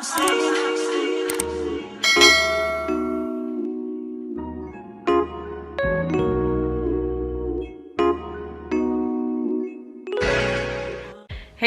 Hey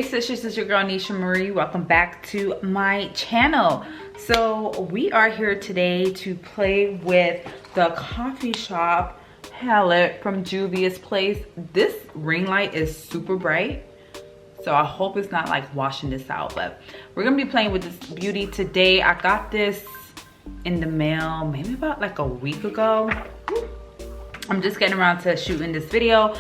Stushes, it's your girl Nisha Marie. Welcome back to my channel. So we are here today to play with the coffee shop palette from Juvia's place. This ring light is super bright, so I hope it's not like washing this out, but we're gonna be playing with this beauty today. I got this in the mail maybe about like a week ago. I'm just getting around to shooting this video.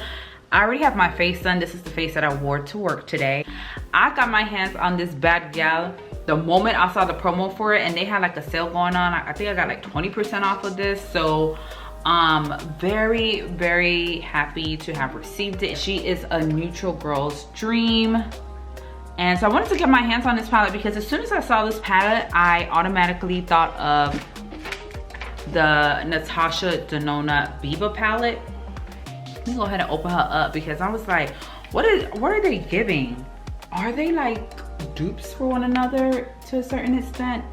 I already have my face done. This is the face that I wore to work today. I got my hands on this bad gal the moment I saw the promo for it, and they had like a sale going on. I think I got like 20% off of this. So very, very happy to have received it. She is a neutral girl's dream. And so I wanted to get my hands on this palette because as soon as I saw this palette, I automatically thought of the Natasha Denona Biba palette. Let me go ahead and open her up because I was like, what are they giving? Are they like dupes for one another to a certain extent?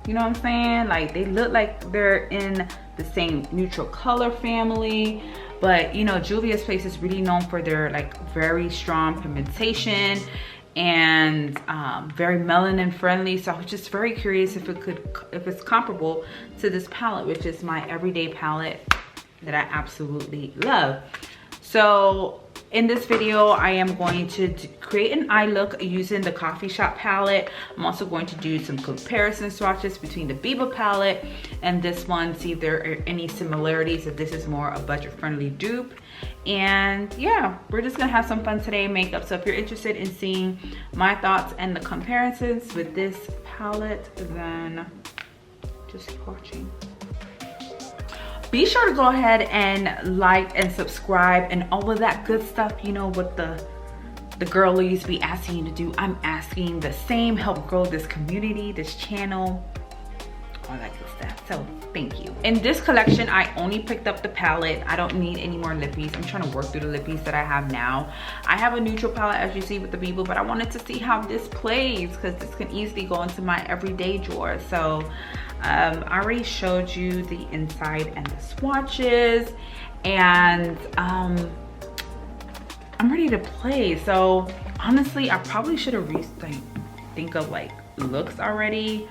You know what I'm saying? Like they look like they're in the same neutral color family, but you know, Juvia's place is really known for their like very strong pigmentation and very melanin friendly. So I was just very curious if it's comparable to this palette, which is my everyday palette that I absolutely love. So in this video, I am going to create an eye look using the coffee shop palette. I'm also going to do some comparison swatches between the Biba palette and this one, see if there are any similarities, if this is more a budget-friendly dupe. And yeah, we're just gonna have some fun today, makeup. So if you're interested in seeing my thoughts and the comparisons with this palette, then just keep watching. Be sure to go ahead and like and subscribe and all of that good stuff. You know what the girlies be asking you to do. I'm asking the same. Help grow this community, this channel, all that good stuff. So thank you. In this collection, I only picked up the palette. I don't need any more lippies. I'm trying to work through the lippies that I have now. I have a neutral palette, as you see, with the Biba, but I wanted to see how this plays because this can easily go into my everyday drawer. So I already showed you the inside and the swatches, and I'm ready to play. So honestly, I probably should have think of like looks already,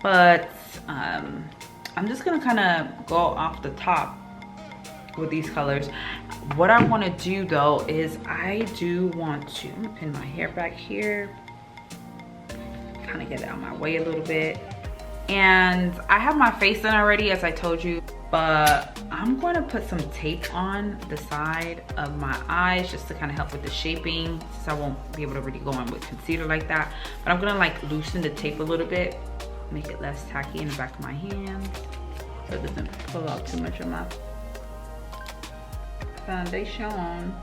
but I'm just gonna kind of go off the top with these colors. What I want to do though is I do want to pin my hair back here, kind of get it out of my way a little bit. And I have my face done already, as I told you, but I'm going to put some tape on the side of my eyes just to kind of help with the shaping, since I won't be able to really go in with concealer like that. But I'm going to like loosen the tape a little bit, make it less tacky in the back of my hand so it doesn't pull out too much of my foundation.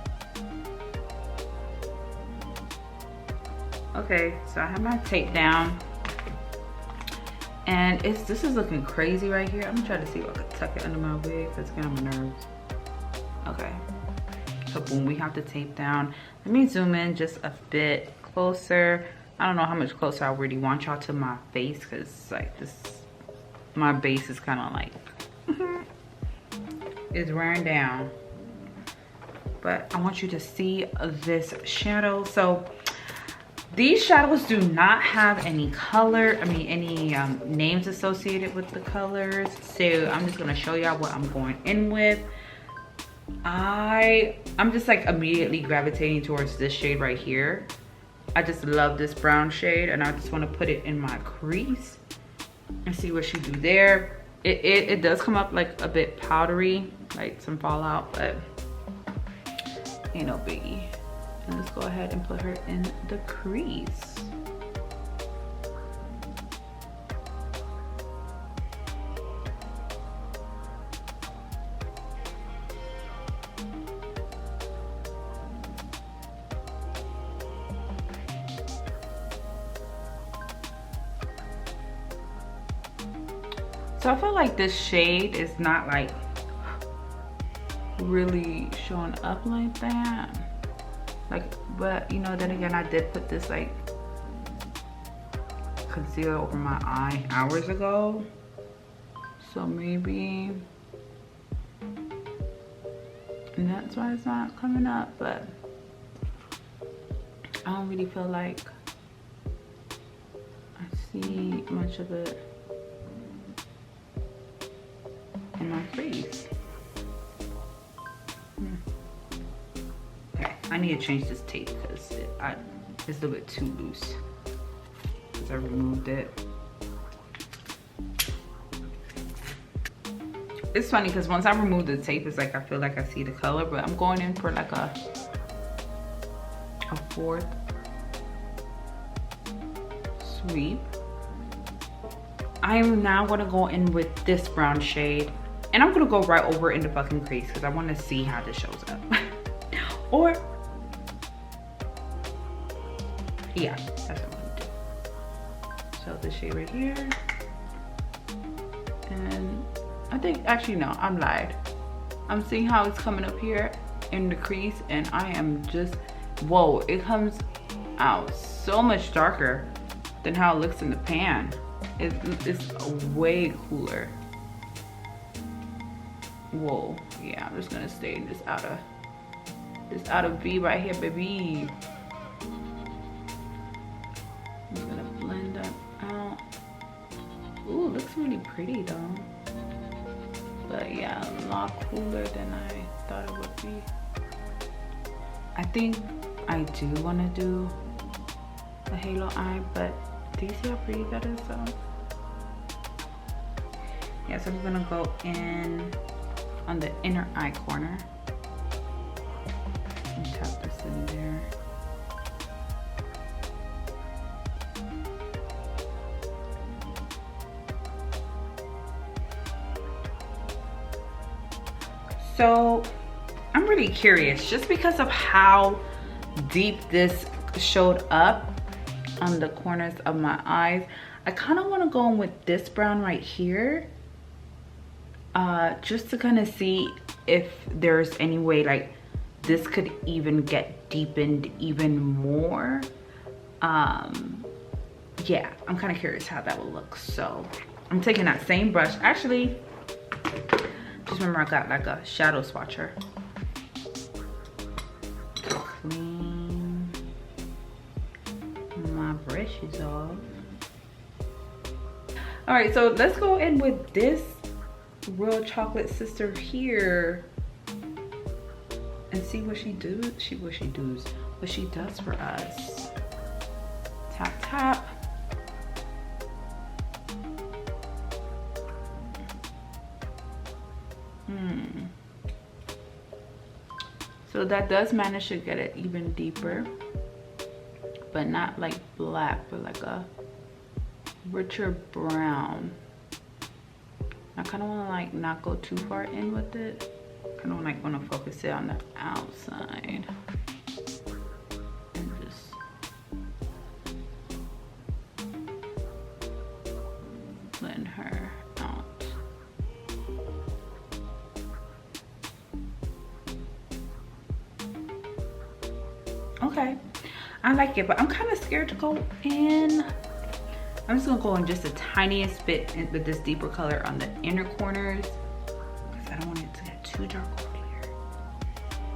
Okay, so I have my tape down. And this is looking crazy right here. I'm gonna try to see if I can tuck it under my wig because it's getting on my nerves. Okay, so boom, we have the tape down. Let me zoom in just a bit closer. I don't know how much closer I really want y'all to my face because like this, my base is kind of like, it's wearing down. But I want you to see this shadow. So these shadows do not have any color, any names associated with the colors. So I'm just gonna show y'all what I'm going in with. I'm just like immediately gravitating towards this shade right here. I just love this brown shade, and I just wanna put it in my crease and see what she do there. It does come up like a bit powdery, like some fallout, but ain't no biggie. And let's go ahead and put her in the crease. So I feel like this shade is not like really showing up like that. Like, but you know, then again, I did put this like concealer over my eye hours ago. So maybe, and that's why it's not coming up, but I don't really feel like I see much of it in my crease. Okay, I need to change this tape because it's a little bit too loose because I removed it. It's funny because once I remove the tape, it's like I feel like I see the color, but I'm going in for like a fourth sweep. I am now gonna go in with this brown shade, and I'm gonna go right over in the fucking crease because I want to see how this shows up. Or yeah, that's what I'm gonna do. So this shade right here, and I think, actually no, I'm lied. I'm seeing how it's coming up here in the crease, and I am just, whoa, it comes out so much darker than how it looks in the pan. It's way cooler. Whoa, yeah, I'm just gonna stay in this outer V right here, baby. I'm just gonna blend that out. Ooh, looks really pretty though. But yeah, a lot cooler than I thought it would be. I think I do want to do a halo eye, but do you see how pretty that is though? Yeah, so I'm gonna go in on the inner eye corner and tap this in there. So I'm really curious, just because of how deep this showed up on the corners of my eyes, I kind of want to go in with this brown right here, just to kind of see if there's any way like this could even get deepened even more. Yeah, I'm kind of curious how that will look. So I'm taking that same brush. Actually, just remember I got like a shadow swatcher. Clean my brushes off. All right, so let's go in with this Real Chocolate Sister here and see what she does. What she does for us. Tap, tap. So that does manage to get it even deeper, but not like black, but like a richer brown. I kind of want to like not go too far in with it. I kind of like want to focus it on the outside and just blend her out. Okay, I like it, but I'm kind of scared to go in. I'm just gonna go in just the tiniest bit with this deeper color on the inner corners because I don't want it to get too dark over here.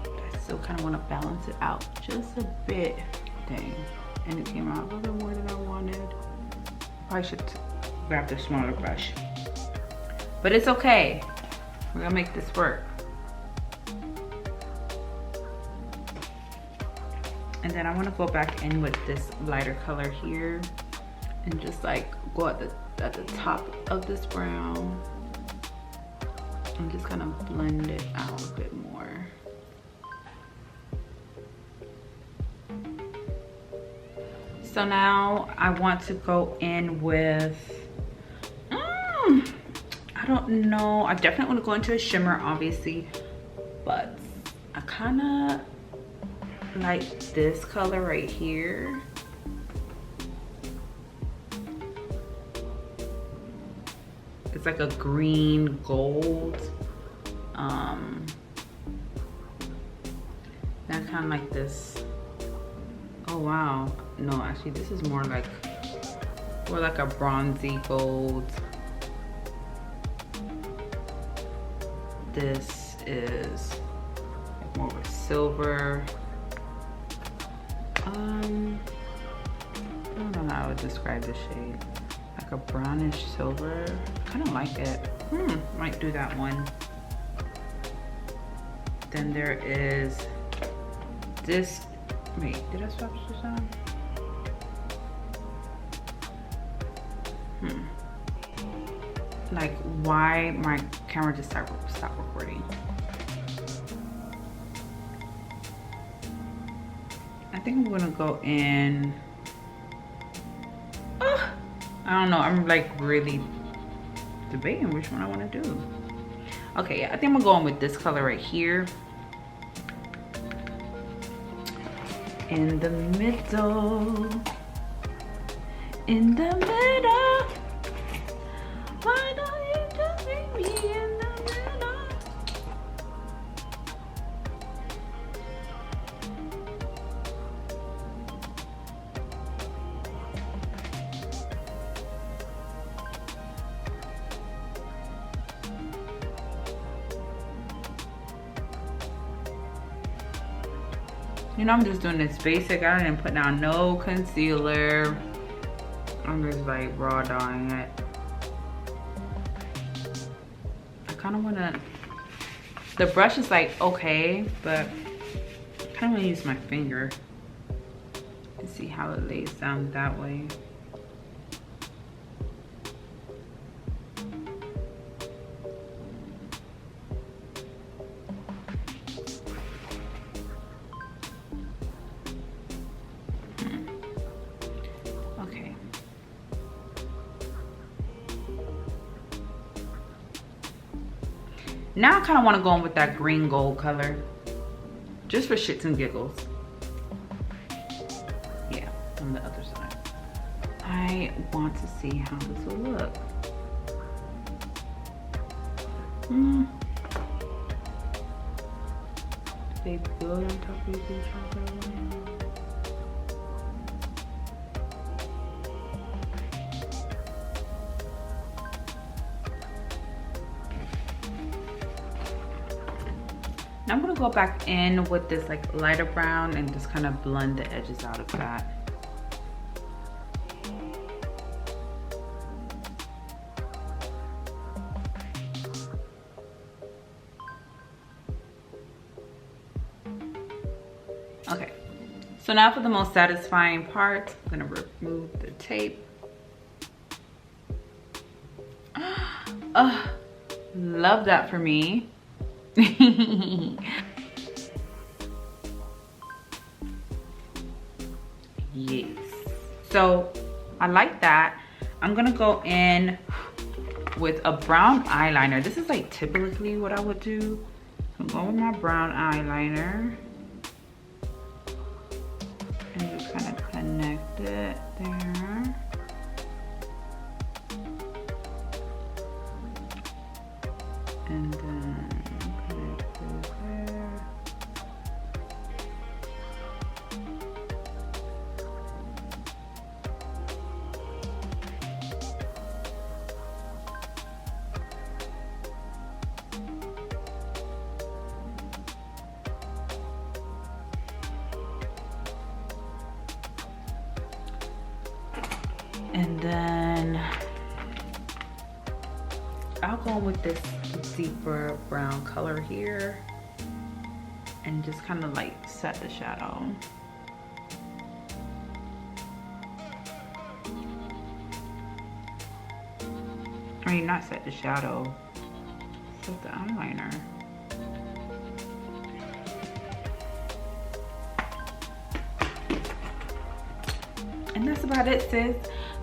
But I still kind of want to balance it out just a bit. Dang, and it came out a little more than I wanted. I should grab the smaller brush, but it's okay. We're gonna make this work. And then I want to go back in with this lighter color here and just like go at the top of this brown and just kind of blend it out a bit more. So now I want to go in with, I don't know, I definitely want to go into a shimmer obviously, but I kind of like this color right here. It's like a green gold. That kind of like this. Oh wow, no, actually this is more like or like a bronzy gold. This is like more of a silver. I don't know how I would describe the shade. Like a brownish silver. Kind of like it. Might do that one. Then there is this. Wait, did I swap this on? Like, why my camera just stopped recording? I think I'm gonna go in. I don't know. I'm like really debating which one I want to do. Okay, yeah, I think I'm going with this color right here. In the middle. In the middle. Why don't you just meet me in the middle? You know, I'm just doing this basic. I didn't put down no concealer. I'm just like raw dyeing it. I kind of want to, the brush is like okay, but I kind of want to use my finger and see how it lays down that way. Now I kind of want to go in with that green gold color, just for shits and giggles. Yeah, on the other side. I want to see how this will look. They build on top of each other. Now I'm gonna go back in with this like lighter brown and just kind of blend the edges out of that. Okay, so now for the most satisfying part, I'm gonna remove the tape. Love that for me. Yes, so I like that. I'm gonna go in with a brown eyeliner. This is like typically what I would do. I'm going with my brown eyeliner and just kind of connect it there. And then connect it there. And then I'll go with this deeper brown color here and just kind of like set the shadow. I mean, not set the shadow, set the eyeliner. And that's about it, sis.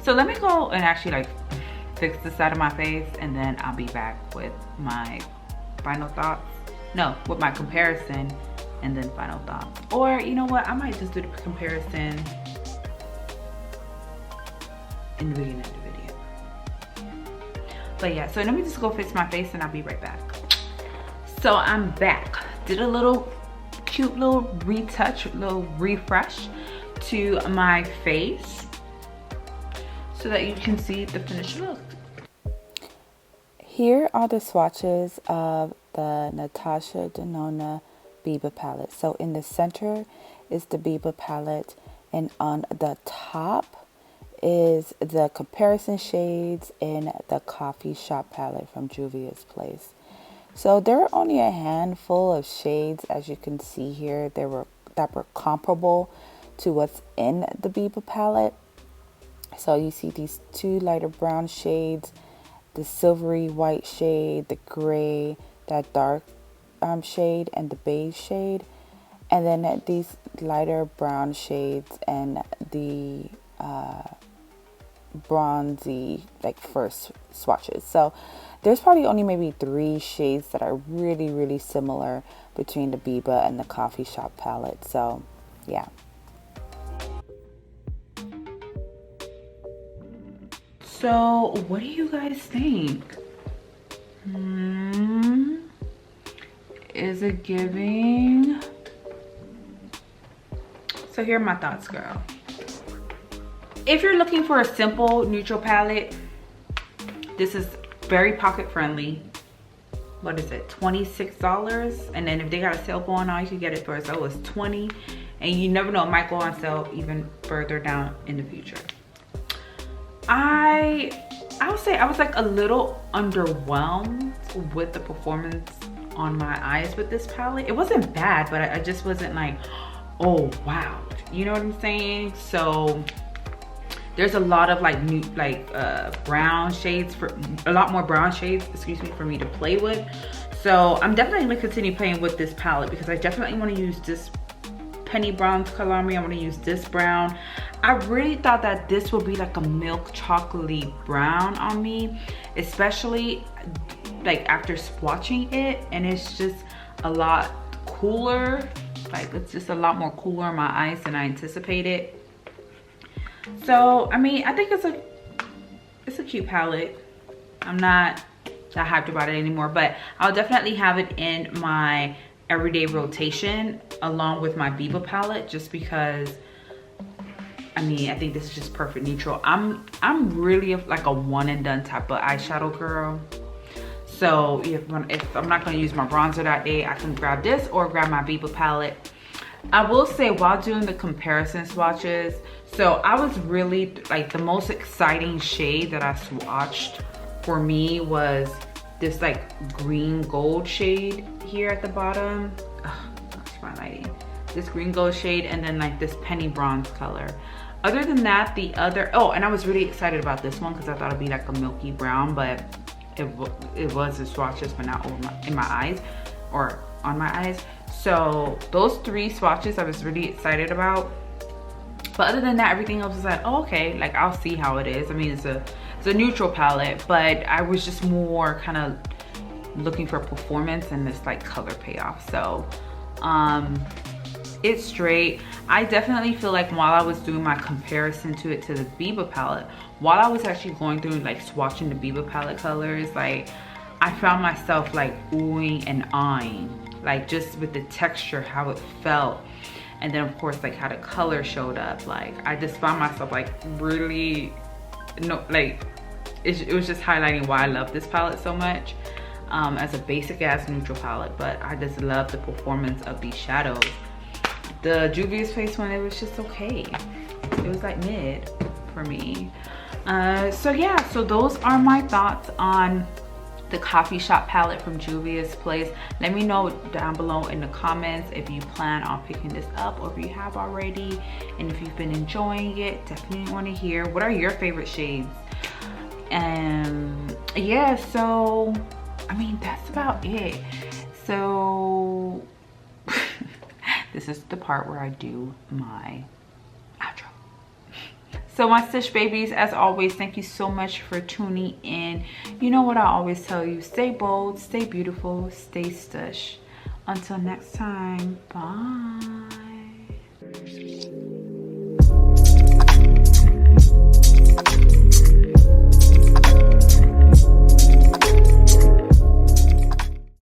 So let me go and actually like fix the side of my face, and then I'll be back with my final thoughts. No, with my comparison and then final thoughts. Or you know what, I might just do the comparison in the beginning of the video. But yeah, so let me just go fix my face and I'll be right back. So I'm back. Did a little cute little retouch, little refresh to my face. so that you can see the finished look. Here are the swatches of the Natasha Denona Biba palette. So in the center is the Biba palette, and on the top is the comparison shades in the Coffee Shop palette from Juvia's Place. So there are only a handful of shades, as you can see here, that were comparable to what's in the Biba palette. So you see these two lighter brown shades, the silvery white shade, the gray, that dark shade, and the beige shade, and then these lighter brown shades and the bronzy like first swatches. So there's probably only maybe 3 shades that are really similar between the Biba and the Coffee Shop palette. So yeah. So what do you guys think? Is it giving? So here are my thoughts, girl. If you're looking for a simple neutral palette, this is very pocket friendly. What is it, $26? And then if they got a sale going on, you can get it for as low as $20. And you never know, it might go on sale even further down in the future. I would say I was like a little underwhelmed with the performance on my eyes with this palette. It wasn't bad, but I just wasn't like, oh wow, you know what I'm saying? So there's a lot of like new brown shades, for a lot more brown shades, excuse me, for me to play with. So I'm definitely gonna continue playing with this palette because I definitely want to use this penny bronze color on me. I want to use this brown. I really thought that this would be like a milk chocolatey brown on me, especially like after swatching it, and it's just a lot cooler. Like it's just a lot more cooler in my eyes than I anticipated. So I mean, I think it's a cute palette. I'm not that hyped about it anymore, but I'll definitely have it in my everyday rotation along with my Biba palette, just because I mean, I think this is just perfect neutral. I'm really like a one and done type of eyeshadow girl. So if I'm not gonna use my bronzer that day, I can grab this or grab my Biba palette. I will say, while doing the comparison swatches, so I was really like, the most exciting shade that I swatched for me was this like green gold shade here at the bottom. That's my lighting. This green gold shade, and then like this penny bronze color. Other than that, the other, oh, and I was really excited about this one because I thought it'd be like a milky brown, but it was the swatches, but not in my eyes or on my eyes. So those 3 swatches I was really excited about. But other than that, everything else was like, oh, okay, like I'll see how it is. I mean, it's a neutral palette, but I was just more kind of looking for performance and this like color payoff. So it's straight. I definitely feel like while I was doing my comparison to it to the Biba palette, while I was actually going through like swatching the Biba palette colors, like I found myself like oohing and ahhing, like just with the texture, how it felt. And then of course like how the color showed up. Like I just found myself like really, like it was just highlighting why I love this palette so much. As a basic ass neutral palette, but I just love the performance of these shadows. The Juvia's Place one, it was just okay. It was like mid for me. So yeah, so those are my thoughts on the Coffee Shop palette from Juvia's Place. Let me know down below in the comments if you plan on picking this up or if you have already, and if you've been enjoying it. Definitely want to hear what are your favorite shades. And yeah, so I mean, that's about it. So this is the part where I do my outro. So my Stush babies, as always, thank you so much for tuning in. You know what I always tell you, stay bold, stay beautiful, stay Stush. Until next time, bye.